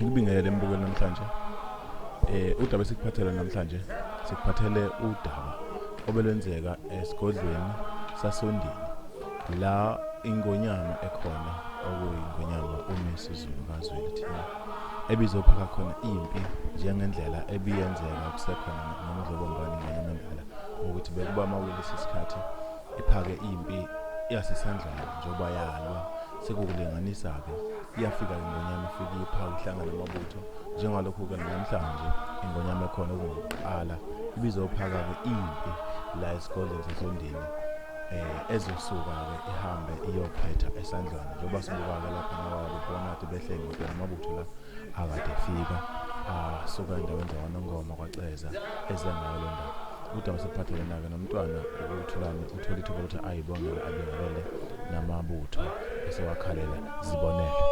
Ngibingelele embukweni namhlanje. Udaba esikuphathele namhlanje sikuphathele udaba obelwenzeka esigodlweni saSondini la ingonyama ekhona okuyingonyama uMisuzulu kaZweli thina ebizophaka khona impi njengendlela ebiyenzeka kusekhona nomdlobombani ngenyamandala ukuthi bekuba amawilisi isikhathi iphake impi yaseSandlwana njoba yalwa sekukulinganisa ke iyafika ingonyama ifika iphaka ihlangana namabutho njengalokho ke namhlanje ingonyama ekhona okungokuqala ibizophaka ke impi la esigodlweni saSondini ezosuka ke ihambe iyophetha eSandlwana njoba sibuka ke lapha nawa kubona ukuthi behle ngempela amabutho la akade fika suka endaweni zawanongoma kwaceza ezengayo lo ndaba udaba sephathelana ke nomntwana ukuthulana uthola ithuba ukuthi ayibongele abingelele namabutho esewakhalela zibonele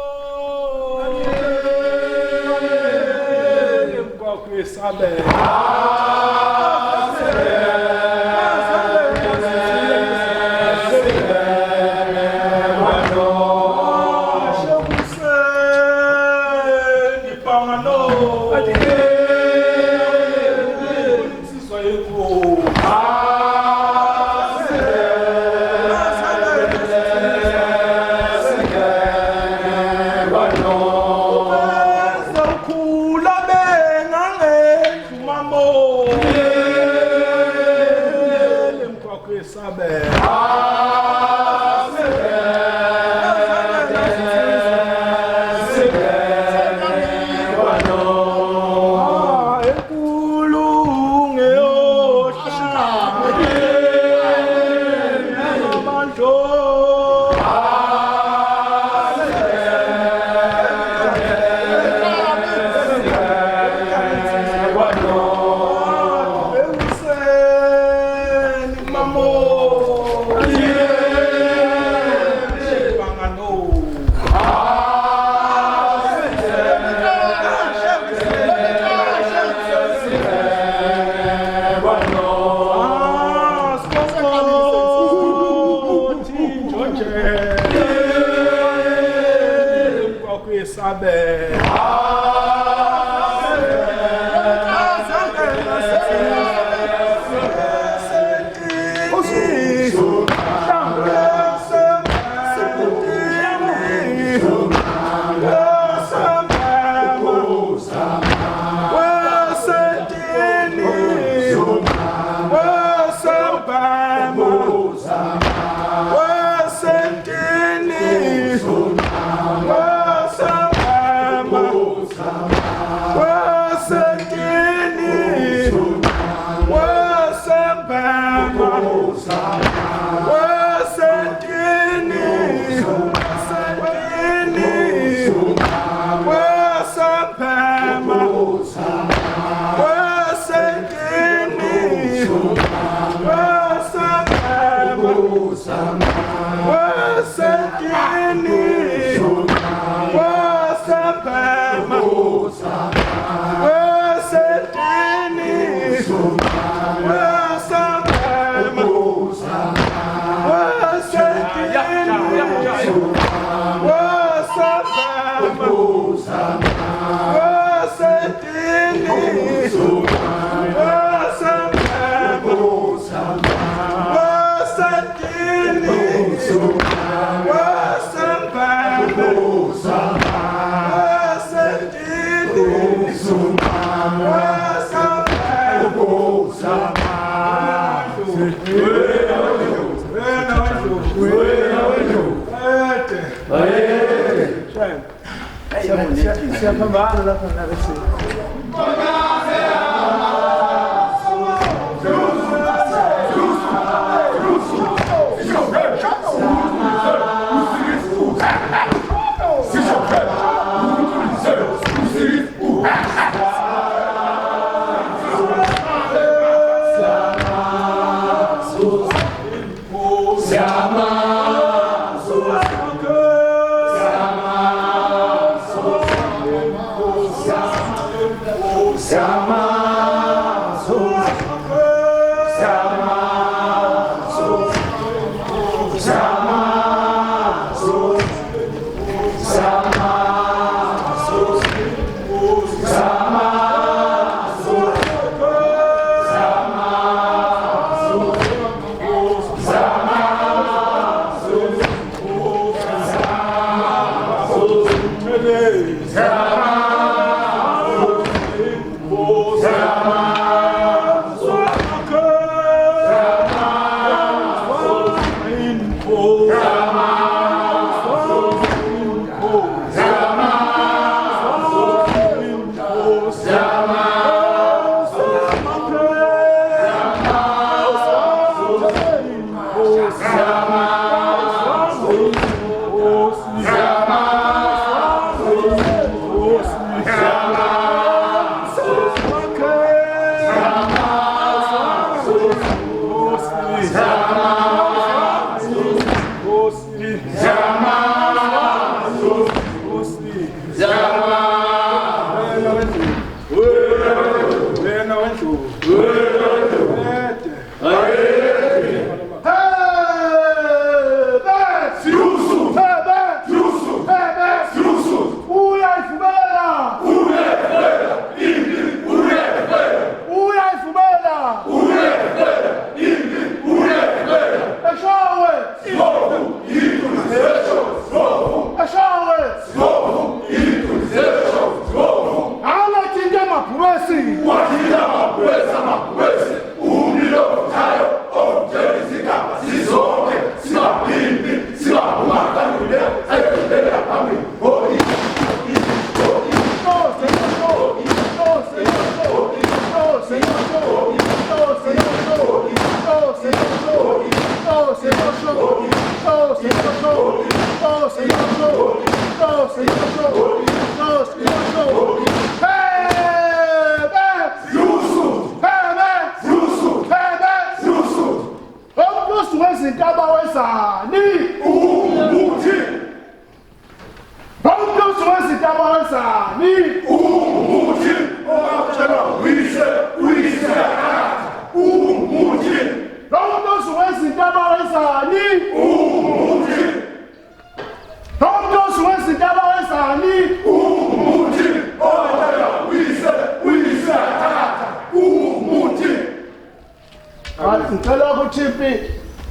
Ngicela ukuthi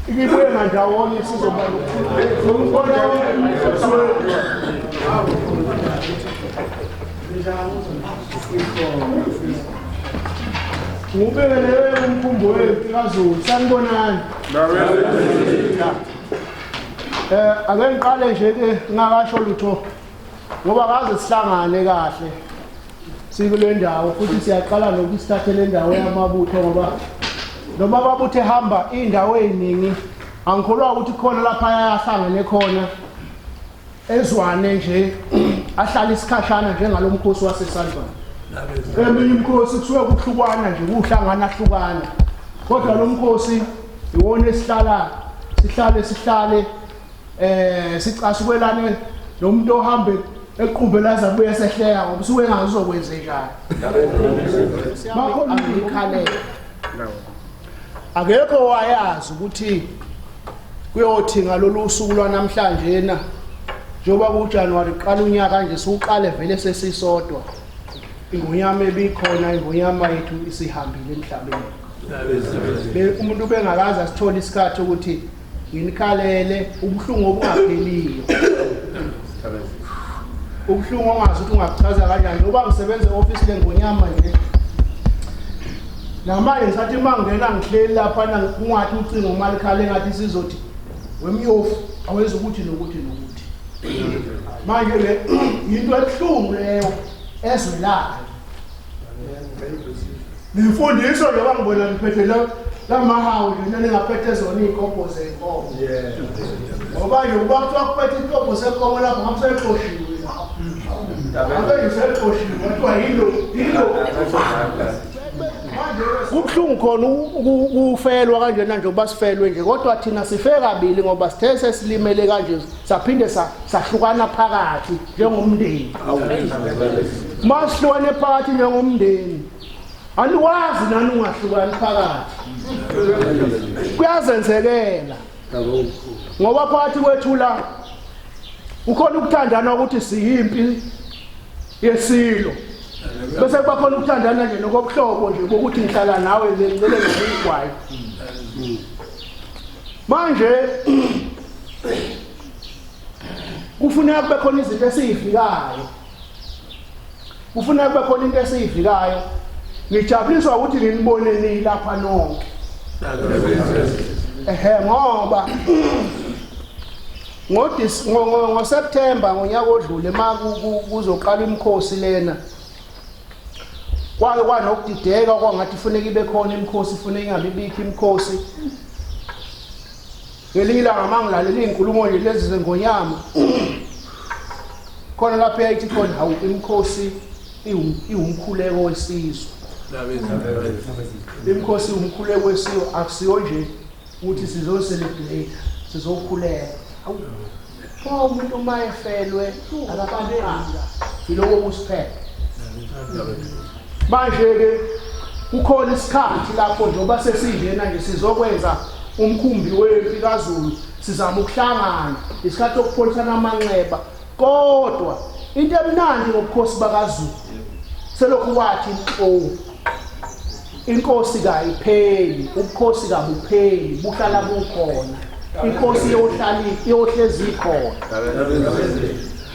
ikibuye ngandawonye sizoba ngubekele umkhumbo wethu kaZulu sanibonani ake ngiqale nje ke ngakasho lutho ngoba kaze sihlangane kahle sikule ndawo futhi siyaqala nokusithathe le ndawo yamabutho ngoba noma babuthe hamba indawo eziningi angikholwa ukuthi khona lapha ayahlangene khona ezwane nje ahlala isikhashana njengalomkhosi waseSandlwana eminye imkhosi kusuke kuhlukwana nje kuhlangana hlukana kodwa lo mkhosi iwona esihlala sihlale sicasukelane nomuntu ohambe eqhubela zabuye esehleka ngoba usuke engazokwenze njalo bakhona ikhalele akekho wayazi ukuthi kuyothi ngalolu suku lwanamhlanje na njoba kuJanuary qala unyaka nje siuqale vele sesisodwa ingonyama ebikhona ingonyama yethu isihambile emhlabeni umuntu bengakazi asithola isikhathi ukuthi nginikhalele ubuhlungu obungapheliyo ubuhlungu ongazi ukuthi ungachaza kanjani ngoba ngisebenza e-office lengonyama nje namanje ngisathi mangena ngihleli lapha kungathi ucingo malikhale ngathi sizothi wemyofu awenza ukuthi nokuthi manje le into ebuhlungu leyo ezwelayo Nifundiswa njengoba ngibona niphethe lamahawu nje ningaphethe zona izikopho zenkomo. Ngoba nje kuba kuthiwa kuphethe izikopho zenkomo lapho ngakusexoshiwe. Ngabe ngisexoshiwe kuthiwa yilo. Kubuhlungu khona ukufelwa kanjena nje ngoba sifelwe nje kodwa thina sife kabili ngoba sithe sesilimele kanje saphinde sahlukana phakathi njengomndeni. Masihlukane phakathi njengomndeni. Anikwazi nani ungahlukani phakathi. Kuyazenzekela. Ngoba phakathi kwethu la ukhona ukuthandana ukuthi siyimpi yeSilo. Bese bakhona ukuthandana nje nokubuhlobo nje ukuthi ngihlala nawe ngicele ngikwayo. Manje kufuneka kube khona izinto esizifikayo. Kufuneka kube khona into esizifikayo. Ngijabuliswa ukuthi nginibone ni lapha nonke. Ngoba ngo September ngonyaka odlule kuzoqala imikhosi lena. Kwake kwanokudideka kwangathi kufuneka ibe khona imikhosi kufuneka ingabe ibikho imikhosi. Ngelila ngamangilalela izinkulumo nje lezi zengonyama. Khona lapha yayithi khona hawu imikhosi iwumkhuleko wesizwe. Imikhosi umkhuleko wesizwe akusiyo nje ukuthi sizo celebrate sizokhuleka. Hawu umuntu mayefelwe akabaleka yiloko kusiphepha. Manje ke ukhona isikhathi lapho njengoba sesingena nje sizokwenza umkhumbi wempi kaZulu sizama ukuhlangana isikhathi sokupholisana amanxeba kodwa into emnandi ngobukhosi bakaZulu selokhu wathi inkosi kayipheli ubukhosi kabupheli buhlala bukhona inkosi yohlezi ikhona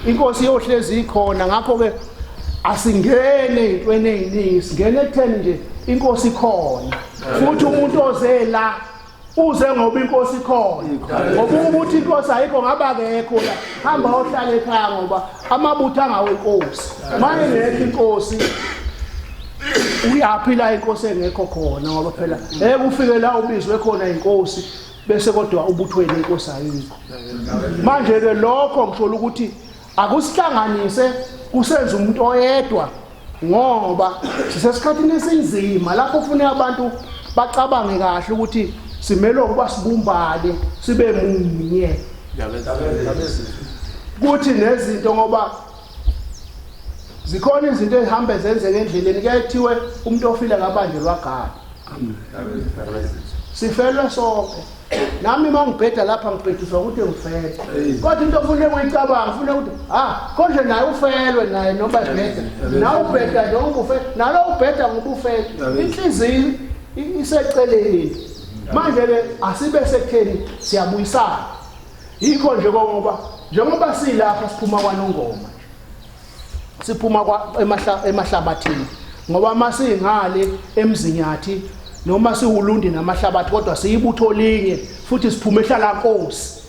inkosi yohlezi ikhona ngakho ke asingene intweni eziningi singene ekutheni nje inkosi ikhona futhi umuntu ozela uze ngoba inkosi ikhona ngoba ukuthi inkosi ayikho ngaba kekho la hamba ohlala ekhaya ngoba amabutho angawe inkosi manje ngeke inkosi uyaphila inkosi engekho khona ngoba phela ufike la ubizwe khona inkosi bese kodwa ubuthweni inkosi ayikho. Manje ke lokho ngisho ukuthi akusihlanganise kusenza umuntu oyedwa ngoba sisesikhathini esinzima lapho ufuna abantu bacabange kahle ukuthi simele ukuba sibumbane sibe munye. Kuthi nezinto ngoba zikhona izinto ezihambe zenzeke endleleni kuyathiwe umuntu ofile kabanjelwa gaba. Sifelwe sonke. Nami mangibheda lapha ngibhediswa ukuthi ngifele. Kodwa into ofuna ukuyicabanga ufuna ukuthi konje naye ufelwe naye noma bheda. Nawe ubheda noma ufele nalo ubheda ngoba ufele. Inhliziyo iseceleni. Manje ke asibe sekutheni siyabuyisana. Yikho nje njengoba silapha siphuma kwaNongoma. Siphuma emahlabathini ngoba masingale emzinyathi noma siwulundi namahlabathi kodwa siyibutho linye futhi siphuma ehlala Nkosi.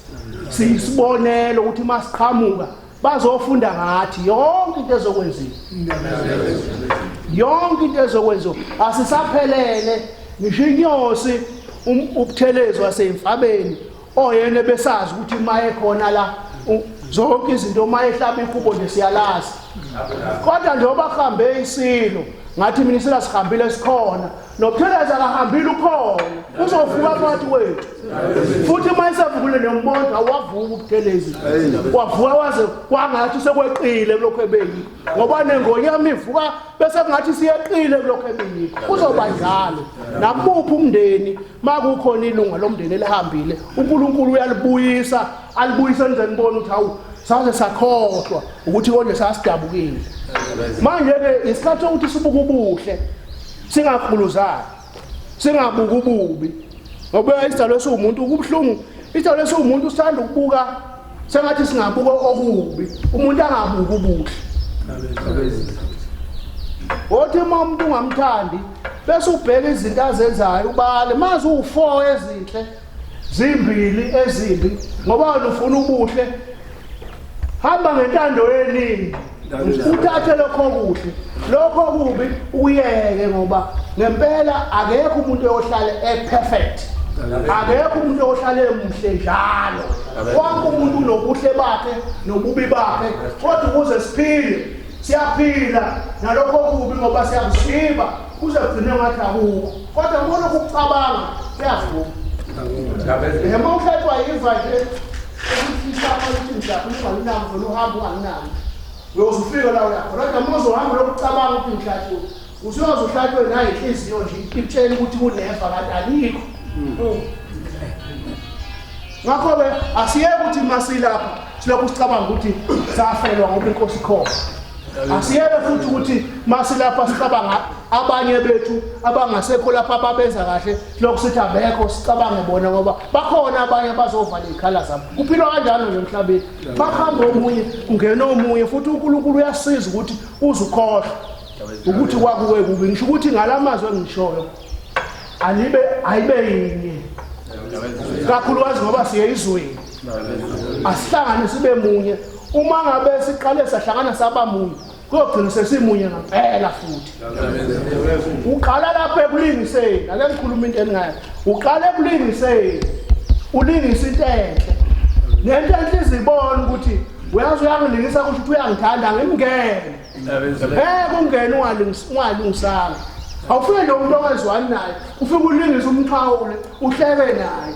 Sisibonelo ukuthi masiqhamuka bazofunda ngathi yonke into ezokwenziwa. Yonke into ezokwenziwa asisaphelele ngisho inyosi ubuthelezi wasemfabeni oyena besazi ukuthi maye khona la zonke izinto maye ehlaba ikhubo nje siyalazi. Kodwa njengoba kuhambe iSilo ngathi mina sila sihambile sikhona nobuthelezi akahambile ukhona uzovuka phakathi kwethu futhi mayisavukule nombondo awavuka ubuthelezi wavuka waze kwangathi sekweqile lokho ebeyini ngoba nengonyama ivuka bese kungathi siyeqile lokho ebeyini kuzoba njalo nakuphi umndeni makukhona ilunga lomndeni elihambile uNkulunkulu uyalibuyisa alibuyisa enzeni bona ukuthi saze sakhohlwa ukuthi konje sasidabukile. Manje ke isikhathi sokuthi sibuke ubuhle singakhuluzana singabuka ububi ngoba isitalo esiwumuntu kubhlungu isitalo esiwumuntu usithanda ukubuka sengathi singabuka okubi umuntu angabuka ubuhle. Othi umuntu ungamthandi bese ubheka izinto azenzayo ubale mazi u4 ezinhle zimbili ezimbi ngoba ufuna ubuhle hamba ngentando yeningi uthathe lokho kuhle lokho kubi uyeke ngoba ngempela akekho umuntu oyohlala perfect. Akekho umuntu oyohlala emuhle njalo. Wonke umuntu unobuhle bakhe nobubi bakhe kodwa ukuze siphile siyaphila nalokho kubi ngoba siyakusiba kuze kugcine ngathi akukho kodwa ngibona ukucabanga kuyavuma. Yebo uhlathwa yiva nje isapho lithi ungalinamvu uhambo ungalinamvu uyozufika la uyakho kodwa manje uhamba lokucabanga ukuthi ngihlathwe usuyoze uhlathwe nayo inhliziyo nje ikutshela ukuthi uneva kanti alikho. Ngakho ke asiyeke ukuthi masilapha silokhu sicabanga ukuthi safelwa ngoba inkosi khona. Asiyeke futhi ukuthi masilapha sicabanga abanye bethu abangasekho lapha ababenza kahle lokho sithi abekho sicabange bona ngoba bakhona abanye bazovala ikhala zabo. Kuphilwa kanjalo nje emhlabeni. Bakhamba omunye kungena omunye futhi uNkulunkulu uyasiza ukuthi uzukhohlwa ukuthi kwakuwe kubi. Ngisho ukuthi ngalamazwe engishoyo ayibe yinye. Kakhulukazi ngoba siye izweni. Asihlangane sibe munye. Uma ngabe siqale sahlangana saba munye kugcina sesimunye ngempela futhi. Uqala lapha ekulingiseni ake ngikhuluma into engayo. Uqala ekulingiseni ulingisa into enhle. Nento enhle izibona ukuthi uyazi uyangilingisa ukuthi uyangithanda ngimngene. Kungena ungalungisanga. Awufike lo muntu ongezwani naye ufike ulingisa umqhawule uhleke naye.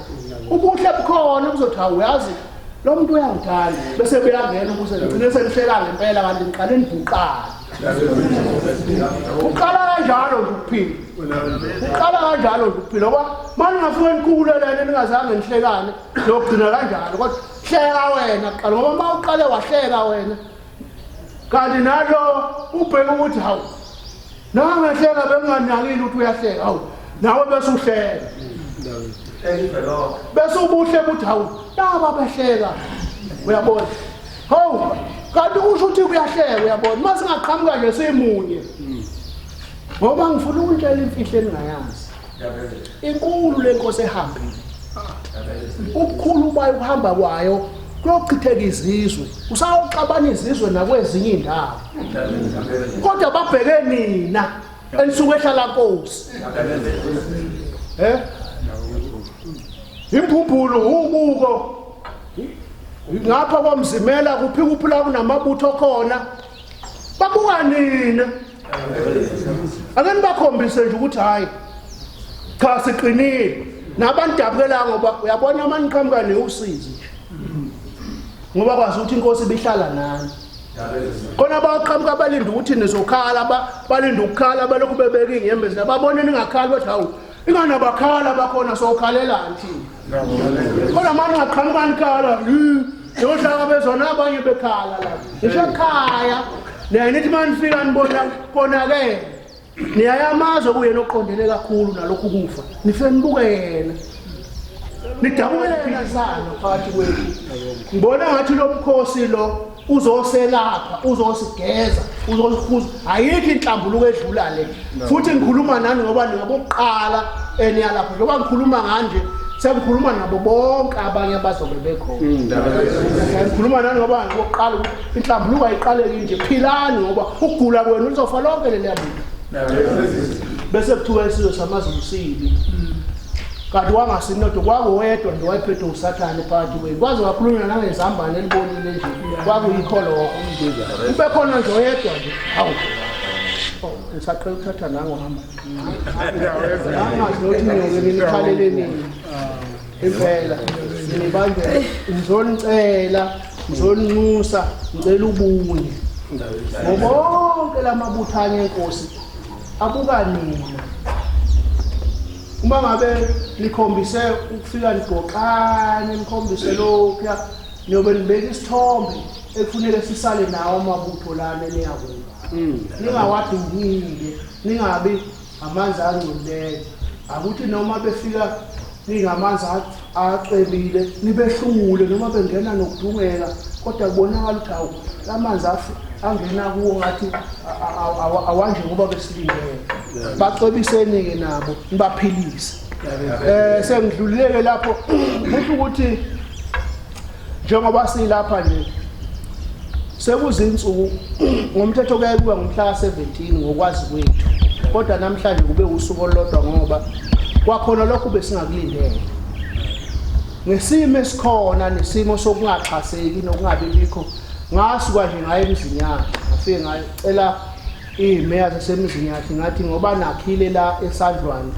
Ubuhle bukhona kuzothi uyazi lo muntu uyangithanda bese beyangena ukuze ngicine sengihleka ngempela kanti ngiqale nibhuqana. Uqala kanjalo ukuphila. Uqala kanjalo ukuphila ngoba manje ngafuna nikhululelene ningazange nihlekane lokugcina kanjalo kodwa hleka wena qala ngoba mawuqale wahleka wena kanti nalo ubheka ukuthi hawu nangehleka benginganakile ukuthi uyahleka hawu nawe bese uhleka. Bese ubuhle buthi hawu laba bahleka uyabona. Hawu kanti usho ukuthi kuyahleka uyabona masingaqhamuka nje simunye. Ngoba ngifuna ukutshela imfihlo engingayazi. Inkulu lenkosi ehambile. Ukukhulu bayo ukuhamba kwayo kuyochitheka izizwe. Usawuxabana izizwe nakwezinye indawo. Kodwa babheke nina elisuke ehlala Nkosi imphumbulo ubuko ngapha kwamzimela kuphi la kunamabutho khona babuka nina ake nibakhombise nje ukuthi hayi cha siqinile nabantu dabukela ngoba uyabona amaniqhamuka neusizi ngoba kwazi ukuthi Inkosi ibihlala nani khona abaqhamuka balinda ukuthi nizokhala balinda ukukhala balokhu bebeka ingembezi lababona ningakhali bathi hawu ingana bakhala bakhona sokhalelani thina khona manje ngaqhamuka nikhala yohlaka bezona abanye bekhala la ngisho ekhaya nithi manifika nibona konakele niyayamaza kuyena oqondele kakhulu nalokhu kufa nife nibuke yena nidabukela sana phakathi kwethu ngibona ngathi lo mkhosi lo uzoselapha uzosigeza uzosifuza ayikho inhlambuluko edlula le futhi ngikhuluma nani ngoba ningabokuqala eniyalapha ngoba ngikhuluma kanje sengikhuluma nabo bonke abanye abazobe bekhona ngikhuluma nani ngoba ngokuqala inhlambuluko ayiqaleki nje philani ngoba ukugula kwenu lizofa lonke leliyabuka bese kuthiwa isizwe samaZulu sibi kanti wangasinotho kwakuwedwa nje wayephethe usathane phakathi kwenu kwaze wakhulunywa nangezambane elibonile nje kwakuyikho lokho ube khona nje oyedwa nje hawu ngisaqhela ukuthatha nango hamba angazi nokuthi niyokeni nikhalele nini impela nibanje ngizonicela ngicela ubunye bonke lamabuthanye eNkosi abuka nina uma ngabe nikhombise ukufika nigoqane nikhombise lokho niyobe nibeka isithombe ekufunele sisale nawo amabutho lana niyakuba ningawadungile ningabi amanzi angcolileyo akuthi noma befika ningamanzi acebile nibehlule noma bengena nokudungeka kodwa kubonakala ukuthi awu lamanzi angena kuwo ngathi awanje ngoba besilindele bacebiseni ke nabo nibaphilise sengidlulileke lapho kusho ukuthi njengoba silapha nje sekuzinsuku ngomthetho kuya kuba ngomhla ka17 ngokwazi kwethu kodwa namhlanje kube usuku olodwa ngoba kwakhona lokho besingakulindele ngesimo esikhona nesimo sokungaxhaseki nokungabi bikho ngasuka nje ngaye emzini yakhe ngafike ngacela imeya zasemzini yakhe ngathi ngoba nakhile la eSandlwana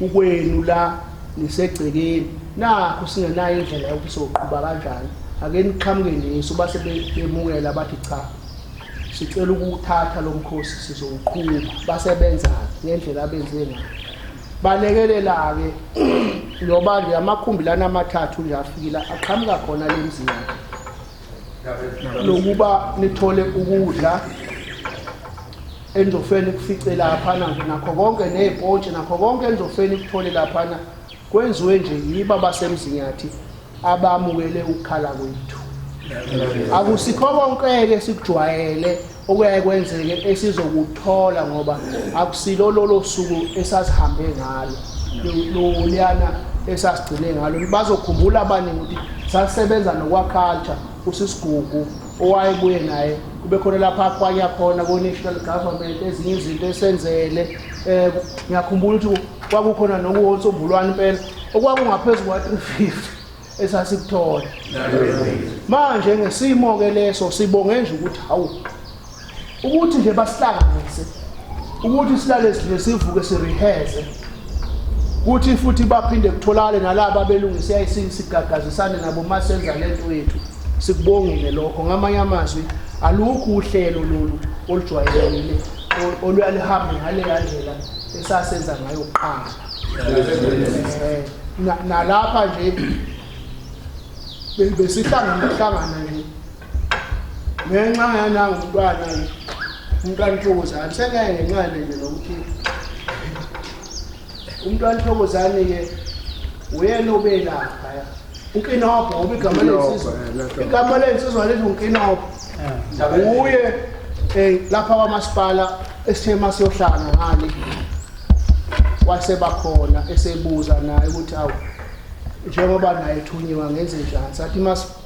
ukwenu la nisegcekeni nakho singenayo indlela yokuthi soqhuba kanjani ake niqhamuke neso base bemukela bathi cha sicela ukuthatha lo mkhosi sizowuqhuba basebenza ngendlela abenze ngayo balekelela ke ngoba nje amakhumbulana amathathu nje afikile aqhamuka khona lemzini lokuba nithole ukudla endofeni kufice lapha nje nakho konke nezipontshi nakho konke endofeni kuthole lapha kwenziwe nje yiba basemzini yathi abamukele ukukhala kwethu akusikho konke sikujwayele okuyaye kwenzeke esizokuthola ngoba akusilo lolo suku esasihambe ngalo lo liyana esasigcine ngalo bazokhumbula abaningi ukuthi sasebenza nokwaculture usisigugu owayebuye naye kube khona lapha kwanya khona ko national government ezinye izinto esenzele ngiyakhumbula ukuthi kwakukhona nokuwontsombulwana impela okwakungaphezulu kwa350 esasikuthola manje ngesimo ke leso sibonge nje ukuthi hawu ukuthi nje basihlanganise ukuthi silale sivuke sireheze ukuthi futhi baphinde kutholakale nalabo abelungisa isigagazisane nabo masenza lento yethu sikubongile lokho ngamanye amazwi alukho uhlelo lolu olujwayelekile oluyalihamba ngale ndlela esasenza ngayo qala nalapha nje besihlangana nje ngenxa yana umntwana Thokozane sengeke ngencane nje nokuthi umntwana Thokozane ke uyena obelapha uNkinobho ngoba igama lensizwa lethu uNkinobho uye lapha kwamasipala esithema siyohlala ngale wasebakhona esebuza naye ukuthi awu njengoba naye ethunyiwa ngenze njani sathi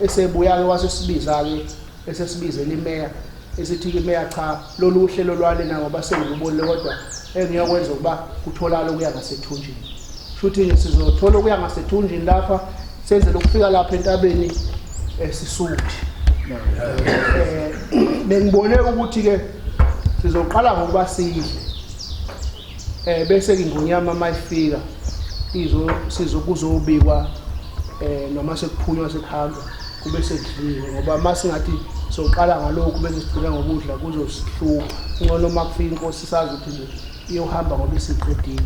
esebuya ke wasesibiza ke esesibizela imeya esithi ke meya cha lolu hlelo lwale na ngoba sengibonile kodwa engiyakwenza ukuba kutholakala okuya ngasethunjini futhi nje sizothola okuya ngasethunjini lapha senzele ukufika lapha entabeni esisuthi bengibone ukuthi ke sizoqala ngokuba sidle bese ke ingonyama mayifika sizokuzobikwa noma sekuphunywa sekuhamba kube sekudliwe ngoba masingathi soqala ngalokho bese sigcina ngokudla kuzosihlupa ngcono makufika inkosi sazi ukuthi nje iyohamba ngoba isiqedile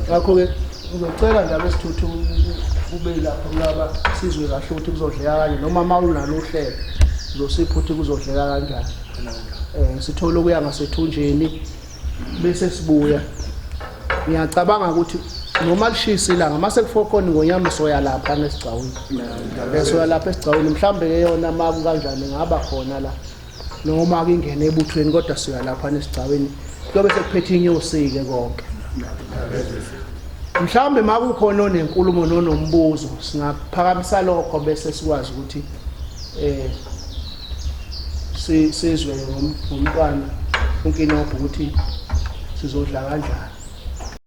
ngakho ke uzocela nje abesithuthu kube lapho kulaba sizwe kahle ukuthi kuzodleka kanje noma mawunalo uhlelo uzosipha ukuthi kuzodleka kanjani sithola ukuya ngasethunjini bese sibuya ngiyacabanga ukuthi noma lishisa ilanga mase kufokona ngonyama soya lapha nesigcawini bese lapha esigcawini mhlambe ke yona maku kanjani ngaba khona la noma ke ingene ebuthweni kodwa siya lapha nesigcawini kuyobe sekuphethe inyosi ke konke mhlambe makukhona onenkulumo nonombuzo singaphakamisa lokho bese sikwazi ukuthi sizwe ngomntwana unkinobho ukuthi sizodla kanjani